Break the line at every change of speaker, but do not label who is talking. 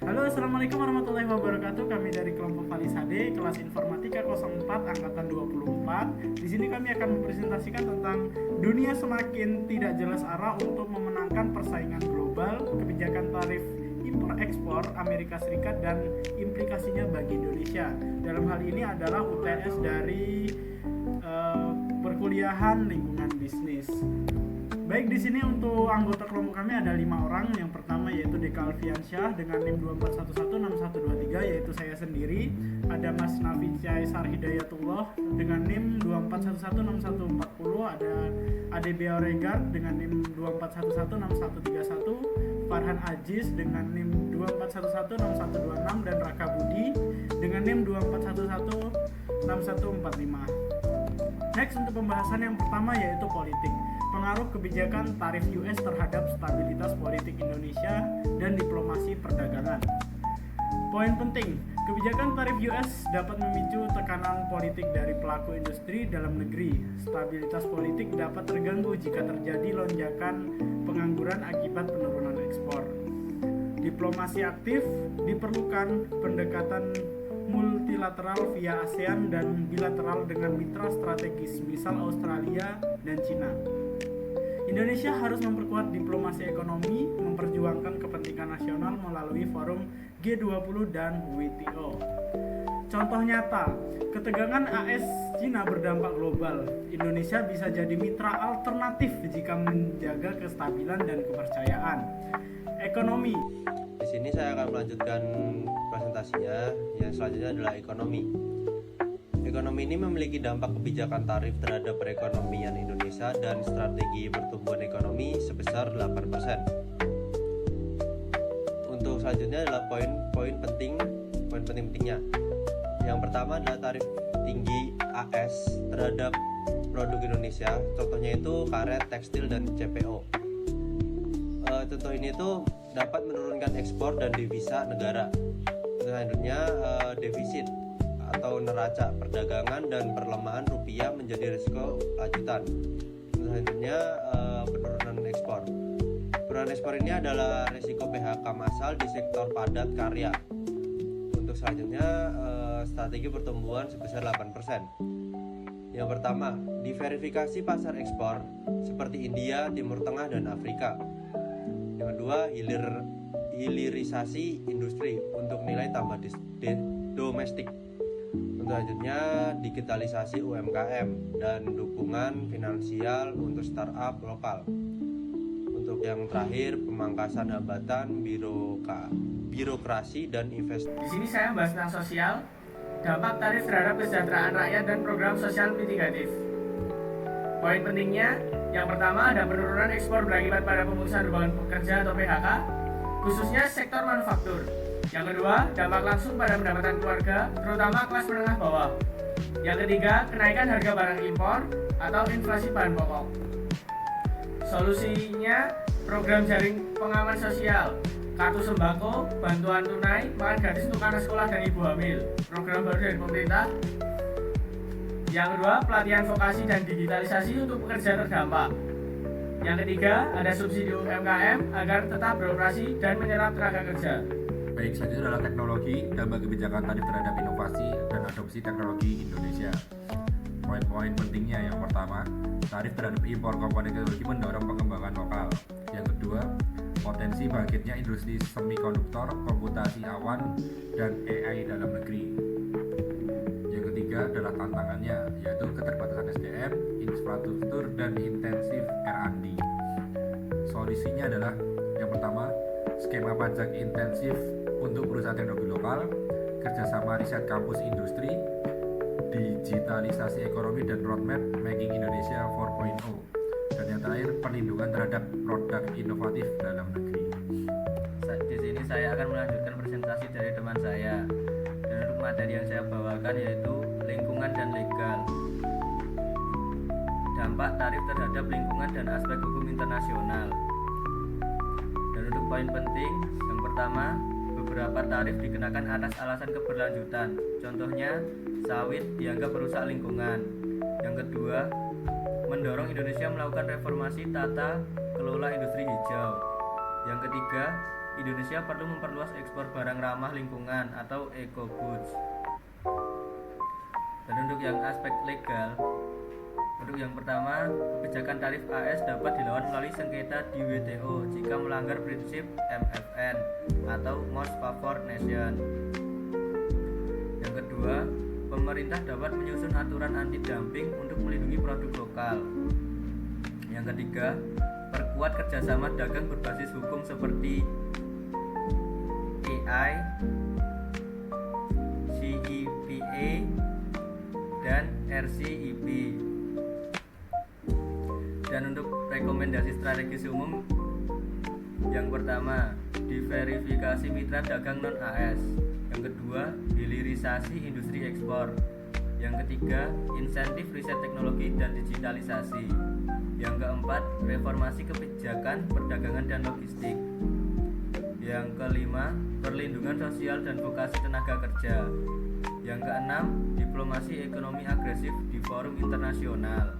Halo, assalamualaikum warahmatullahi wabarakatuh. Kami dari kelompok Falisade, kelas Informatika 04 angkatan 24. Di sini kami akan mempresentasikan tentang dunia semakin tidak jelas arah untuk memenangkan persaingan global, kebijakan tarif impor ekspor Amerika Serikat dan implikasinya bagi Indonesia. Dalam hal ini adalah UTS dari perkuliahan lingkungan bisnis. Baik, di sini untuk anggota kelompok kami ada 5 orang. Yang pertama yaitu Deka Alfiansyah dengan NIM 24116123, yaitu saya sendiri. Ada Mas Nafi Caisar Hidayatullah dengan NIM 24116140. Ada Ade Beoregar dengan NIM 24116131. Farhan Aziz dengan NIM 24116126 dan Raka Budi dengan NIM 24116145. Next, untuk pembahasan yang pertama yaitu politik. Pengaruh kebijakan tarif US terhadap stabilitas politik Indonesia dan diplomasi perdagangan. Poin penting, kebijakan tarif US dapat memicu tekanan politik dari pelaku industri dalam negeri. Stabilitas politik dapat terganggu jika terjadi lonjakan pengangguran akibat penurunan ekspor. Diplomasi aktif diperlukan, pendekatan multilateral via ASEAN dan bilateral dengan mitra strategis misal Australia dan Cina. Indonesia harus memperkuat diplomasi ekonomi, memperjuangkan kepentingan nasional melalui forum G20 dan WTO. Contoh nyata, ketegangan AS-Cina berdampak global. Indonesia bisa jadi mitra alternatif jika menjaga kestabilan dan kepercayaan. Ekonomi.
Di sini saya akan melanjutkan presentasinya. Yang selanjutnya adalah ekonomi. Ekonomi ini memiliki dampak kebijakan tarif terhadap perekonomian Indonesia dan strategi pertumbuhan ekonomi sebesar 8%. Untuk selanjutnya adalah poin penting-pentingnya. Yang pertama adalah tarif tinggi AS terhadap produk Indonesia. Contohnya itu karet, tekstil, dan CPO. Contoh ini itu dapat menurunkan ekspor dan devisa negara. Selanjutnya defisit atau neraca perdagangan dan perlemahan rupiah menjadi risiko lanjutan. Selanjutnya penurunan ekspor. Penurunan ekspor ini adalah risiko PHK massal di sektor padat karya. Untuk selanjutnya strategi pertumbuhan sebesar 8%. Yang pertama, diverifikasi pasar ekspor seperti India, Timur Tengah, dan Afrika. Yang kedua, hilirisasi industri untuk nilai tambah domestik. Selanjutnya, digitalisasi UMKM dan dukungan finansial untuk startup lokal. Untuk yang terakhir, pemangkasan hambatan birokrasi dan investasi.
Di sini saya membahas tentang sosial, dampak tarif terhadap kesejahteraan rakyat dan program sosial mitigatif. Poin pentingnya, yang pertama ada penurunan ekspor berakibat pada pemutusan hubungan pekerja atau PHK, khususnya sektor manufaktur. Yang kedua, dampak langsung pada pendapatan keluarga, terutama kelas menengah bawah. Yang ketiga, kenaikan harga barang impor atau inflasi bahan pokok. Solusinya, program jaring pengaman sosial, kartu sembako, bantuan tunai, makan gratis untuk anak sekolah dan ibu hamil, program baru dari pemerintah. Yang kedua, pelatihan vokasi dan digitalisasi untuk pekerja terdampak. Yang ketiga, ada subsidi UMKM agar tetap beroperasi dan menyerap tenaga kerja.
Baik, selanjutnya adalah teknologi, dampak kebijakan tarif terhadap inovasi dan adopsi teknologi Indonesia. Poin-poin pentingnya, yang pertama, tarif terhadap impor komponen teknologi mendorong pengembangan lokal. Yang kedua, potensi bangkitnya industri semikonduktor, komputasi awan, dan AI dalam negeri. Yang ketiga adalah tantangannya, yaitu keterbatasan SDM, infrastruktur, dan intensif R&D. Solusinya adalah yang pertama, skema pajak intensif untuk perusahaan teknologi lokal, kerjasama riset kampus industri, digitalisasi ekonomi, dan roadmap Making Indonesia 4.0. Dan yang terakhir, perlindungan terhadap produk inovatif dalam negeri.
Di sini saya akan melanjutkan presentasi dari teman saya. Dan untuk materi yang saya bawakan yaitu lingkungan dan legal. Dampak tarif terhadap lingkungan dan aspek hukum internasional. Dan untuk poin penting, yang pertama, beberapa tarif dikenakan atas alasan keberlanjutan. Contohnya, sawit dianggap merusak lingkungan. Yang kedua, mendorong Indonesia melakukan reformasi tata kelola industri hijau. Yang ketiga, Indonesia perlu memperluas ekspor barang ramah lingkungan atau eco goods. Dan untuk yang aspek legal, untuk yang pertama, kebijakan tarif AS dapat dilawan melalui sengketa di WTO jika melanggar prinsip MFN atau Most Favored Nation. Yang kedua, pemerintah dapat menyusun aturan anti-dumping untuk melindungi produk lokal. Yang ketiga, perkuat kerjasama dagang berbasis hukum seperti AI, CEPA, dan RCEP. Dan untuk rekomendasi strategis umum, yang pertama, diverifikasi mitra dagang non-AS. Yang kedua, hilirisasi industri ekspor. Yang ketiga, insentif riset teknologi dan digitalisasi. Yang keempat, reformasi kebijakan perdagangan dan logistik. Yang kelima, perlindungan sosial dan vokasi tenaga kerja. Yang keenam, diplomasi ekonomi agresif di forum internasional.